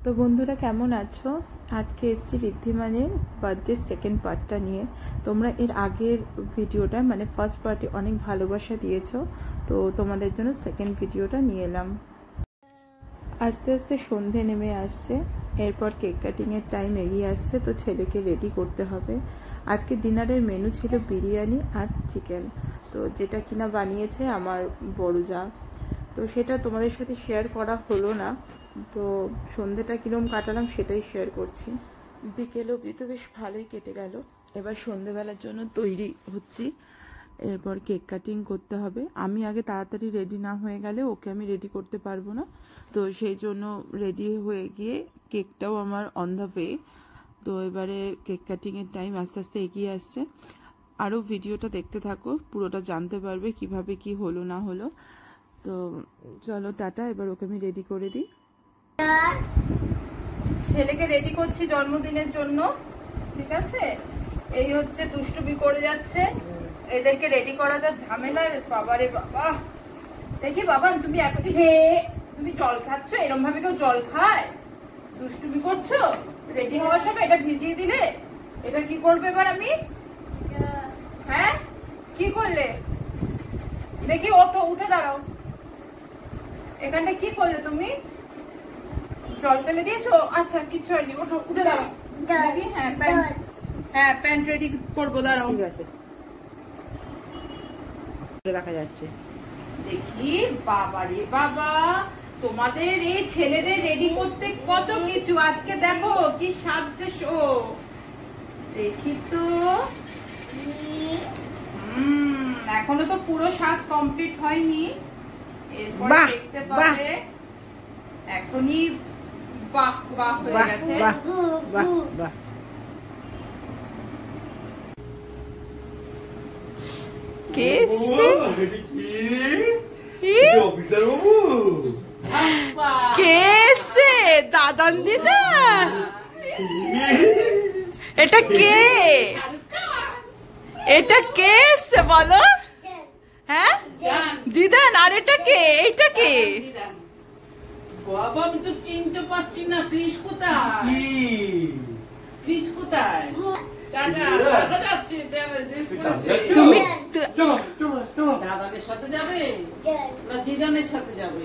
তো বন্ধুরা কেমন আছো? আজকে এসেছি ঋদ্ধিমানের বার্থডে সেকেন্ড পার্টটা নিয়ে। তোমরা এর আগের ভিডিওটা মানে ফার্স্ট পার্টে অনেক ভালোবাসা দিয়েছো, তো তোমাদের জন্য সেকেন্ড ভিডিওটা নিয়ে এলাম। আস্তে আস্তে সন্ধে নেমে আসছে, এরপর কেক কাটিংয়ের টাইম এগিয়ে আসছে, তো ছেলেকে রেডি করতে হবে। আজকে ডিনারের মেনু ছিল বিরিয়ানি আর চিকেন, তো যেটা কিনা বানিয়েছে আমার বড় যা, তো সেটা তোমাদের সাথে শেয়ার করা হলো না। তো সন্ধ্যেটা কীরকম কাটালাম সেটাই শেয়ার করছি। বিকেল অবধি তো বেশ ভালোই কেটে গেল। এবার সন্ধ্যেবেলার জন্য তৈরি হচ্ছি, এরপর কেক কাটিং করতে হবে। আমি আগে তাড়াতাড়ি রেডি না হয়ে গেলে ওকে আমি রেডি করতে পারবো না, তো সেই জন্য রেডি হয়ে গিয়ে কেকটাও আমার অন দ্য ওয়ে। তো এবারে কেক কাটিংয়ের টাইম আস্তে আস্তে এগিয়ে আসছে। আরও ভিডিওটা দেখতে থাকো, পুরোটা জানতে পারবে কিভাবে কি হলো না হলো। তো চলো টাটা, এবার ওকে আমি রেডি করে দিই। ছেলেকে রেডি করছি জন্মদিনের জন্য, ঠিক আছে? এই হচ্ছে দুষ্টুমি করে যাচ্ছে, এদেরকে রেডি করাটা ঝামেলা। বাবারে বাবা, দেখি বাবা তুমি এতদিন তুমি জল খাচ্ছ, এরকম ভাবে কেউ জল খায়? দুষ্টুমি করছো। রেডি হওয়ার সময় এটা ভিজিয়ে দিলে, এটা কি করবে এবার আমি? হ্যাঁ কি করলে দেখি? ওঠো, উঠে দাঁড়াও। এখানটা কি করলে তুমি? জল ফেলে দিয়েছো? আচ্ছা কিচ্ছু হয়নি, ওঠো, উঠে দাঁড়াও দেখি। হ্যাঁ প্যান্ট রেডি করবো, দাঁড়াও। ঠিক আছে, দেখা যাচ্ছে। দেখি বাবারে বাবা, তোমাদের এই ছেলেদের রেডি করতে কত কিছু। আজকে দেখো কি সাজছে শো, দেখি তো। এখনো তো পুরো সাজ কমপ্লিট হয়নি, এরপর দেখতে পাবে। এখনই বাহ বাহ হয়ে গেছে। কেসে দাদান দিদা, এটা কে? এটা কে এসছে বলো? হ্যাঁ দিদান। আর এটা কে? এইটা কে? বাবা আমি তো চিনতে পারছি না। ক্রিস কোথায়? ক্রিস কোথায়? তুমি দাদাদের সাথে যাবে না দিদানের সাথে যাবে?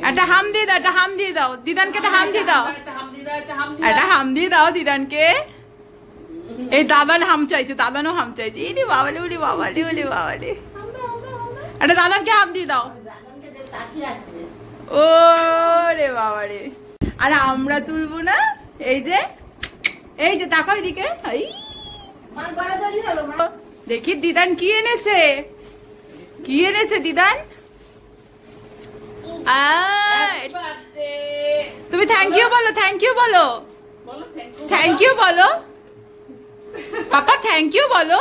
একটা হাম দিয়ে দাও, একটা হাম দিয়ে দাও দিদানকে, একটা হাম দিয়ে দাও, একটা হাম দিয়ে দাও দিদানকে। এই দাদান হাম চাইছে, দাদানও হাম চাইছে। ইরে বাবালে, উলি বাবালে, উলি বাবালে। একটা দাদানকে হাম দিয়ে দাও। ও রে বাবা রে। আর আমরা তুলবো না? এই যে এই যে তাকাও এদিকে। দেখি দিদান কি এনেছে, কি এনেছে দিদান? তুমি থ্যাংক ইউ বলো, থ্যাংক ইউ বলো, থ্যাংক ইউ বলো পাপা, থ্যাংক ইউ বলো।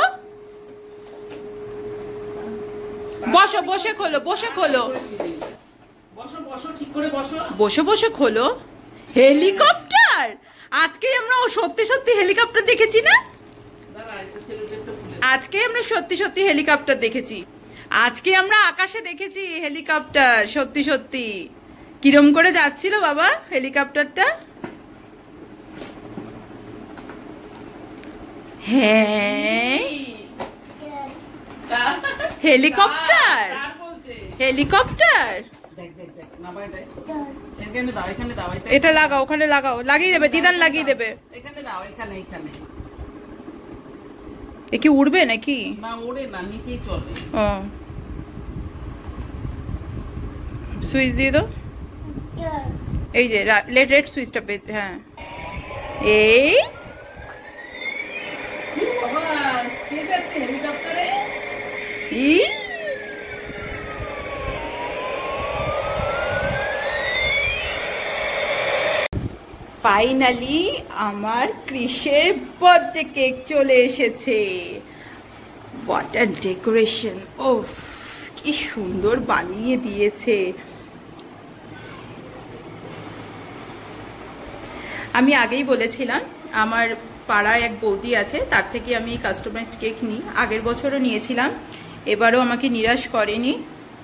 বসো, বসে খোলো, বসে খোলো, বসে বসে খোলো। হেলিকপ্টার! আজকে আমরা সত্যি সত্যি হেলিকপ্টার দেখেছি না? আজকে আমরা সত্যি সত্যি হেলিকপ্টার দেখেছি। আজকে আমরা আকাশে দেখেছি হেলিকপ্টার, সত্যি সত্যি। কিরম করে যাচ্ছিল বাবা হেলিকপ্টারটা? হ্যাঁ হেলিকপ্টার, হেলিকপ্টার। এটা লাগাও, ওখানে লাগাও, লাগিয়ে দেবে দিদান, লাগিয়ে দেবে। এ কি উড়বে নাকি? না ওড়ে না, নিচেই চলে। ও সুইচ দিয়ে দাও, এই যে রেড সুইচটা পেতে। হ্যাঁ এই হেলিকপ্টারে ফাইনালি আমার ক্রিসের বার্থডে কেক চলে এসেছে। What a decoration! ও কি সুন্দর বানিয়ে দিয়েছে। আমি আগেই বলেছিলাম আমার পাড়ায় এক বৌদি আছে, তার থেকে আমি কাস্টমাইজড কেক নিই। আগের বছরও নিয়েছিলাম, এবারও আমাকে নিরাশ করেনি,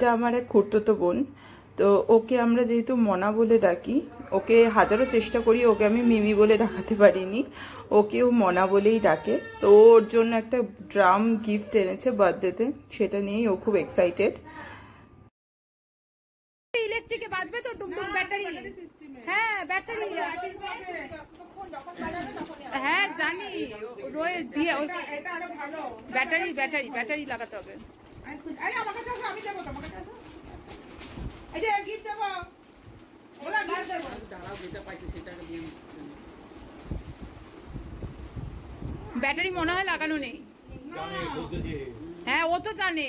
এটা আমার এক খুড়তুতো বোন। তো ওকে আমরা যেহেতু মনা বলে ডাকি, ওকে হাজারো চেষ্টা করি ওকে আমি মিমি বলে ডাকাতে পারিনি, ওকেও মনা বলেই ডাকে। তো ওর জন্য একটা ড্রাম গিফট এনেছে বার্থডেতে, সেটা নিয়েই ও খুব এক্সাইটেড। ইলেকট্রিকে বাজবে তো টুকটুক ব্যাটারি। হ্যাঁ ব্যাটারি, হ্যাঁ জানি রয়ে দিয়ে ব্যাটারি ব্যাটারি ব্যাটারি লাগাতে হবে। ব্যাটারি মনে হয় লাগানো নেই। হ্যাঁ ও তো জানে।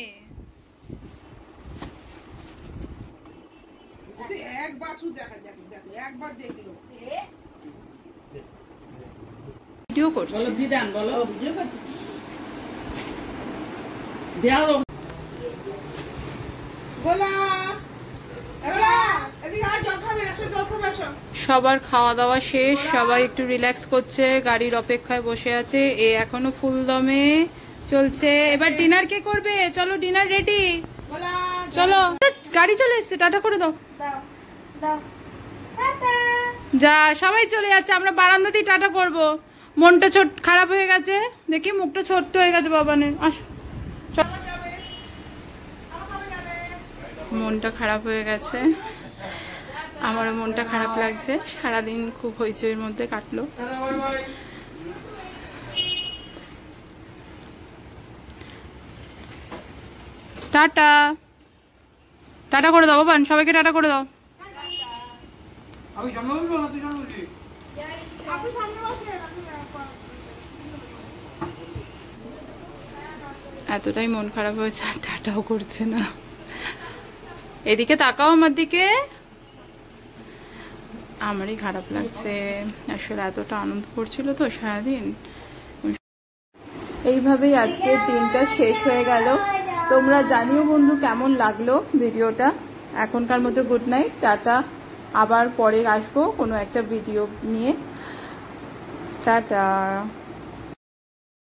ভিডিও করছি। বলো দিদান বলো। সবার খাওয়া দাওয়া শেষ, সবাই একটু রিল্যাক্স করছে, গাড়ির অপেক্ষায় বসে আছে। এ এখনো ফুল দমে চলছে। এবার ডিনার কে করবে? চলো ডিনার রেডি, চলো। গাড়ি চলে এসছে, টাটা করে দাও। যা সবাই চলে যাচ্ছে, আমরা বারান্দাতেই টাটা করব। মনটা খারাপ হয়ে গেছে, দেখি মুখটা ছোট্ট হয়ে গেছে বাবানের। আসো, মনটা খারাপ হয়ে গেছে, আমারও মনটা খারাপ লাগছে। সারাদিন খুব হইচইয়ের মধ্যে কাটলো। টাটা, টাটা করে দাও বাবান, সবাইকে টাটা করে দাও। এতটাই মন খারাপ হয়েছে, টাটাও করছে না। এদিকে তাকাও আমার দিকে। আমারই খারাপ লাগছে, আসলে এতটা আনন্দ করছিল তো সারাদিন। এইভাবেই আজকের দিনটা শেষ হয়ে গেল। তোমরা জানিও বন্ধু কেমন লাগলো ভিডিওটা। এখনকার মতো গুড নাইট, টাটা। আবার পরে আসবো কোনো একটা ভিডিও নিয়ে। টাটা।